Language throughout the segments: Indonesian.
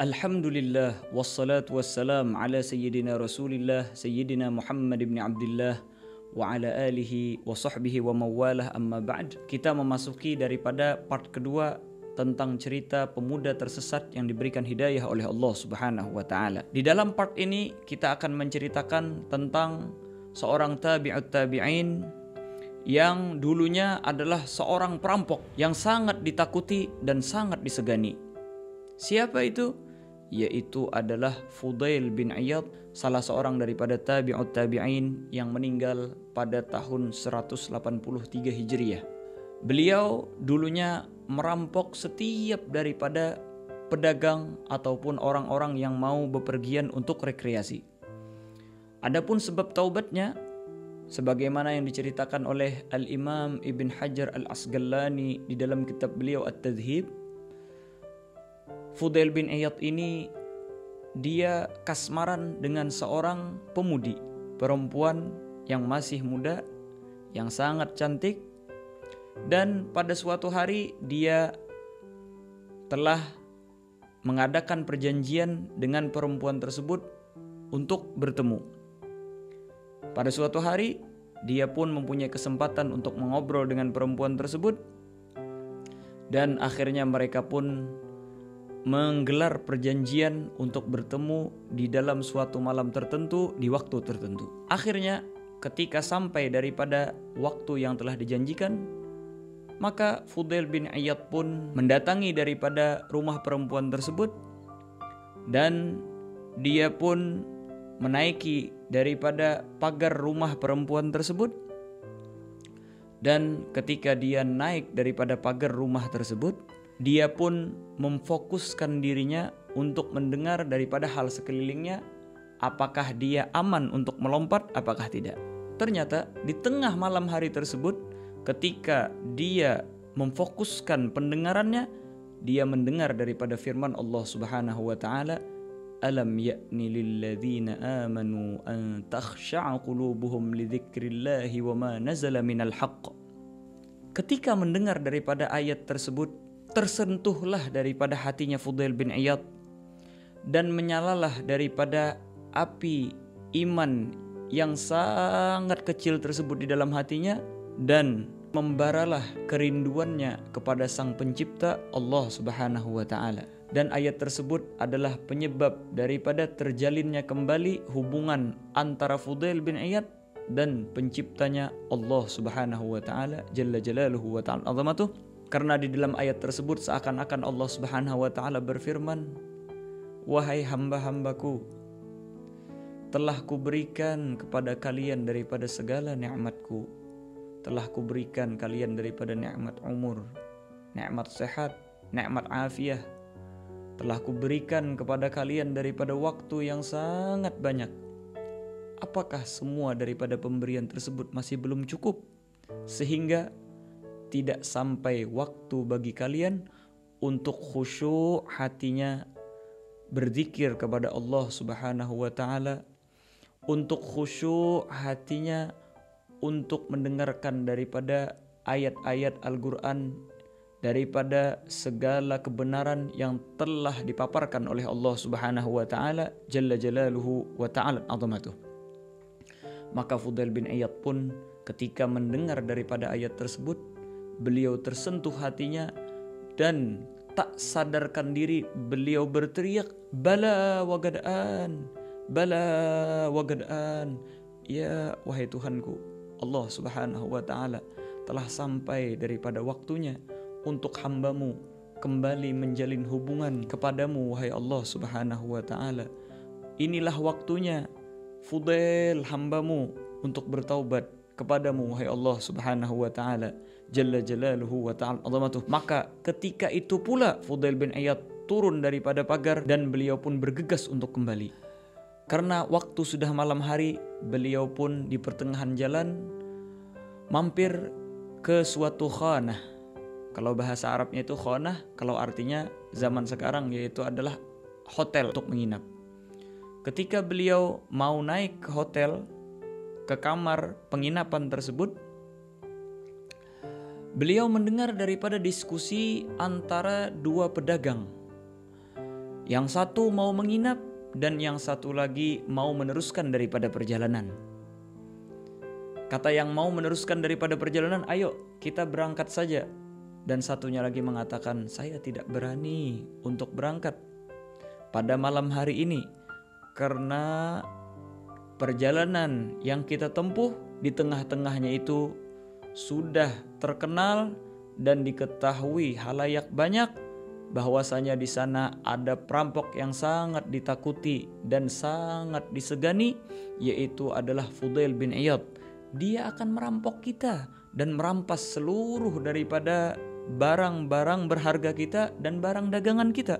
Alhamdulillah wassalatu wassalam ala sayyidina Rasulillah sayyidina Muhammad ibn Abdullah wa ala alihi wa sahbihi wa mawalah amma ba'd. Kita memasuki daripada part kedua tentang cerita pemuda tersesat yang diberikan hidayah oleh Allah Subhanahu wa taala. Di dalam part ini kita akan menceritakan tentang seorang tabi'ut tabi'in yang dulunya adalah seorang perampok yang sangat ditakuti dan sangat disegani. Siapa itu? Yaitu adalah Fudail bin Iyad, salah seorang daripada tabi'ut tabi'in yang meninggal pada tahun 183 Hijriah. Beliau dulunya merampok setiap daripada pedagang ataupun orang-orang yang mau bepergian untuk rekreasi. Adapun sebab taubatnya, sebagaimana yang diceritakan oleh Al-Imam Ibn Hajar Al-Asqalani di dalam kitab beliau At-Tadhib, Fudail bin Iyad ini dia kasmaran dengan seorang pemudi, perempuan yang masih muda, yang sangat cantik, dan pada suatu hari dia telah mengadakan perjanjian dengan perempuan tersebut untuk bertemu. Pada suatu hari dia pun mempunyai kesempatan untuk mengobrol dengan perempuan tersebut, dan akhirnya mereka pun menggelar perjanjian untuk bertemu di dalam suatu malam tertentu di waktu tertentu. Akhirnya ketika sampai daripada waktu yang telah dijanjikan, maka Fudail bin Iyad pun mendatangi daripada rumah perempuan tersebut, dan dia pun menaiki daripada pagar rumah perempuan tersebut. Dan ketika dia naik daripada pagar rumah tersebut, dia pun memfokuskan dirinya untuk mendengar daripada hal sekelilingnya, apakah dia aman untuk melompat, apakah tidak. Ternyata di tengah malam hari tersebut, ketika dia memfokuskan pendengarannya, dia mendengar daripada firman Allah Subhanahu wa taala, "Alam ya'ni lilladzina amanu an takhsha'a qulubuhum li dzikrillahi wa ma nazala minal haqq." Ketika mendengar daripada ayat tersebut, tersentuhlah daripada hatinya Fudail bin Iyad, dan menyalalah daripada api iman yang sangat kecil tersebut di dalam hatinya, dan membaralah kerinduannya kepada Sang Pencipta Allah Subhanahu wa taala. Dan ayat tersebut adalah penyebab daripada terjalinnya kembali hubungan antara Fudail bin Iyad dan penciptanya Allah Subhanahu wa taala jalla jalaluhu wa ta'ala azamatuh. Karena di dalam ayat tersebut seakan-akan Allah Subhanahu wa taala berfirman, "Wahai hamba-hambaku, telah kuberikan kepada kalian daripada segala nikmatku. Telah kuberikan kalian daripada nikmat umur, nikmat sehat, nikmat afiah. Telah kuberikan kepada kalian daripada waktu yang sangat banyak. Apakah semua daripada pemberian tersebut masih belum cukup, sehingga tidak sampai waktu bagi kalian untuk khusyuk hatinya berzikir kepada Allah Subhanahu wa taala, untuk khusyuk hatinya untuk mendengarkan daripada ayat-ayat Al-Qur'an, daripada segala kebenaran yang telah dipaparkan oleh Allah Subhanahu wa taala jalla jalaluhu wa ta'ala azamatuh." Maka Fudail bin Iyad pun ketika mendengar daripada ayat tersebut, beliau tersentuh hatinya, dan tak sadarkan diri beliau berteriak, "Bala wagadaan, bala wagadaan, ya wahai Tuhanku, Allah Subhanahu wa taala, telah sampai daripada waktunya untuk hambamu kembali menjalin hubungan kepadamu, wahai Allah Subhanahu wa taala. Inilah waktunya Fudail hambamu untuk bertaubat kepadamu, wahai Allah Subhanahu wa taala jalla jalaluhu wa ta'ala azamatuh." Maka ketika itu pula Fudail bin Iyad turun daripada pagar, dan beliau pun bergegas untuk kembali. Karena waktu sudah malam hari, beliau pun di pertengahan jalan mampir ke suatu khanah. Kalau bahasa Arabnya itu khanah, kalau artinya zaman sekarang yaitu adalah hotel untuk menginap. Ketika beliau mau naik ke hotel, ke kamar penginapan tersebut, beliau mendengar daripada diskusi antara dua pedagang. Yang satu mau menginap dan yang satu lagi mau meneruskan daripada perjalanan. Kata yang mau meneruskan daripada perjalanan, ayo kita berangkat saja. Dan satunya lagi mengatakan, saya tidak berani untuk berangkat pada malam hari ini karena perjalanan yang kita tempuh di tengah-tengahnya itu sudah terkenal dan diketahui halayak banyak bahwasanya di sana ada perampok yang sangat ditakuti dan sangat disegani, yaitu adalah Fudail bin Iyad. Dia akan merampok kita dan merampas seluruh daripada barang-barang berharga kita dan barang dagangan kita.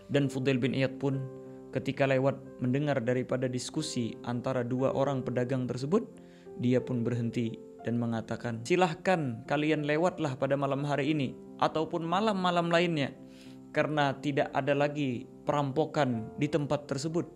Dan Fudail bin Iyad pun ketika lewat mendengar daripada diskusi antara dua orang pedagang tersebut, dia pun berhenti dan mengatakan, silahkan kalian lewatlah pada malam hari ini ataupun malam-malam lainnya, karena tidak ada lagi perampokan di tempat tersebut.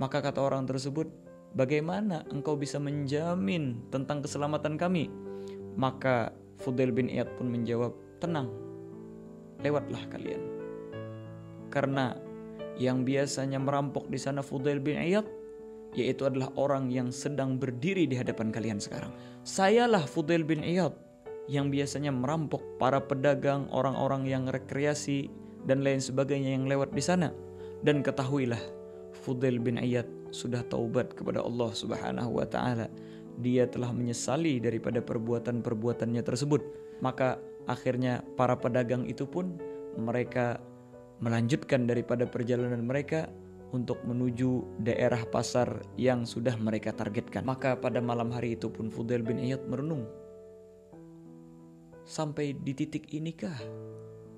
Maka kata orang tersebut, bagaimana engkau bisa menjamin tentang keselamatan kami? Maka Fudail bin Iyad pun menjawab, tenang, lewatlah kalian. Karena yang biasanya merampok di sana Fudail bin Iyad, yaitu adalah orang yang sedang berdiri di hadapan kalian sekarang. Sayalah Fudail bin Iyad yang biasanya merampok para pedagang, orang-orang yang rekreasi dan lain sebagainya yang lewat di sana. Dan ketahuilah, Fudail bin Iyad sudah taubat kepada Allah Subhanahu wa taala. Dia telah menyesali daripada perbuatan-perbuatannya tersebut. Maka akhirnya para pedagang itu pun mereka melanjutkan daripada perjalanan mereka untuk menuju daerah pasar yang sudah mereka targetkan. Maka pada malam hari itu pun Fudail bin Iyad merenung, sampai di titik inikah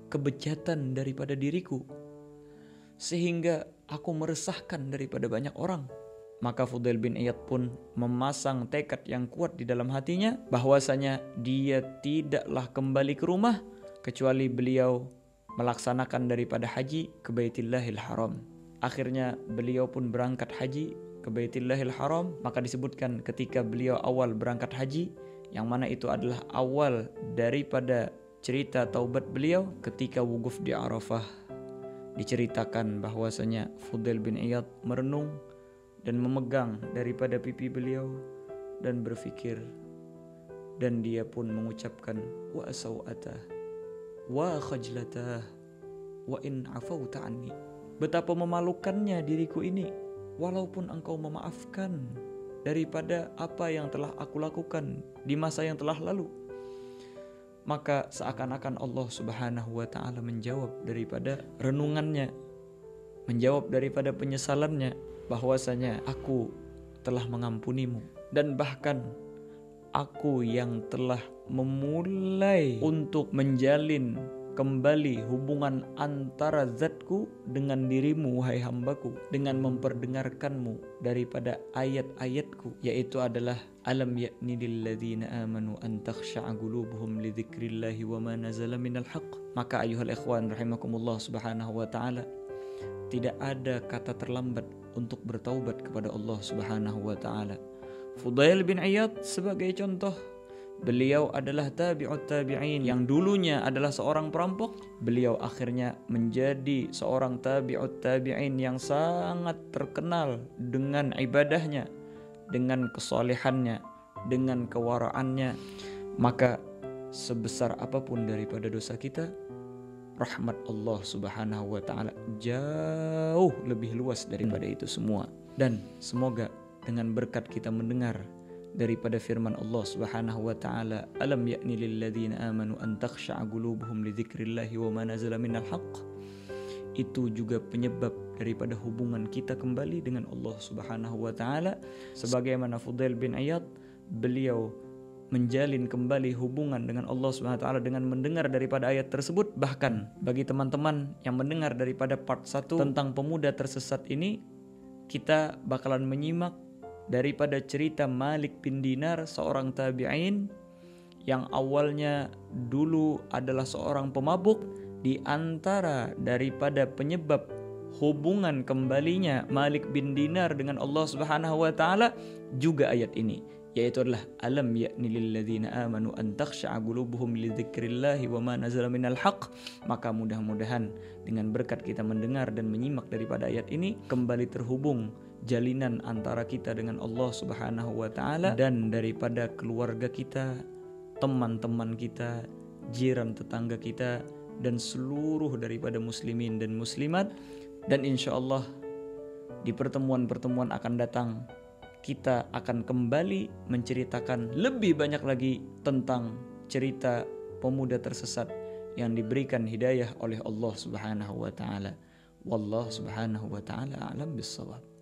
kebejatan daripada diriku sehingga aku meresahkan daripada banyak orang? Maka Fudail bin Iyad pun memasang tekad yang kuat di dalam hatinya bahwasanya dia tidaklah kembali ke rumah kecuali beliau melaksanakan daripada haji ke Baitillahil Haram. Akhirnya beliau pun berangkat haji ke Baitillahil Haram. Maka disebutkan ketika beliau awal berangkat haji, yang mana itu adalah awal daripada cerita taubat beliau ketika wukuf di Arafah, diceritakan bahwasanya Fudail bin Iyad merenung dan memegang daripada pipi beliau dan berfikir, dan dia pun mengucapkan, wa asawata wa khajlatah wa in afauta anni. Betapa memalukannya diriku ini, walaupun engkau memaafkan daripada apa yang telah aku lakukan di masa yang telah lalu. Maka seakan-akan Allah Subhanahu wa ta'ala menjawab daripada renungannya, menjawab daripada penyesalannya, bahwasanya aku telah mengampunimu, dan bahkan aku yang telah memulai untuk menjalin kembali hubungan antara zatku dengan dirimu wahai hambaku, dengan memperdengarkanmu daripada ayat-ayatku, yaitu adalah alam ya'ni lilladzina amanu an takhsha'a qulubuhum li dzikrillahi wa ma nazala minal haqq. Maka ayuhal ikhwan rahimakumullah subhanahu wa ta'ala, tidak ada kata terlambat untuk bertaubat kepada Allah Subhanahu wa taala. Fudail bin Iyad sebagai contoh, beliau adalah tabi'ut tabi'in yang dulunya adalah seorang perampok. Beliau akhirnya menjadi seorang tabi'ut tabi'in yang sangat terkenal dengan ibadahnya, dengan kesalehannya, dengan kewaraannya. Maka sebesar apapun daripada dosa kita, rahmat Allah Subhanahu wa ta'ala jauh lebih luas daripada itu semua. Dan semoga dengan berkat kita mendengar daripada firman Allah Subhanahu wa ta'ala, alam ya'ni lilladzina amanu an takhsha'a qulubuhum li dzikrillahi wa ma nazala minal haqq, itu juga penyebab daripada hubungan kita kembali dengan Allah Subhanahu wa ta'ala. Sebagaimana Fudail bin Iyad, beliau menjalin kembali hubungan dengan Allah Subhanahu wa ta'ala dengan mendengar daripada ayat tersebut. Bahkan bagi teman-teman yang mendengar daripada part 1 tentang pemuda tersesat ini, kita bakalan menyimak daripada cerita Malik bin Dinar, seorang tabi'in yang awalnya dulu adalah seorang pemabuk. Di antara daripada penyebab hubungan kembalinya Malik bin Dinar dengan Allah Subhanahu wa ta'ala juga ayat ini, yaitu adalah alam ya'ni lil ladzina amanu an takhsha'a qulubuhum li dzikrillahi wa ma nazala minal haqq. Maka mudah-mudahan dengan berkat kita mendengar dan menyimak daripada ayat ini, kembali terhubung jalinan antara kita dengan Allah Subhanahu wa taala, dan daripada keluarga kita, teman-teman kita, jiran tetangga kita, dan seluruh daripada muslimin dan muslimat. Dan insyaallah di pertemuan-pertemuan akan datang kita akan kembali menceritakan lebih banyak lagi tentang cerita pemuda tersesat yang diberikan hidayah oleh Allah Subhanahu wa taala. Wallahu subhanahu wa taala a'lam bissawab.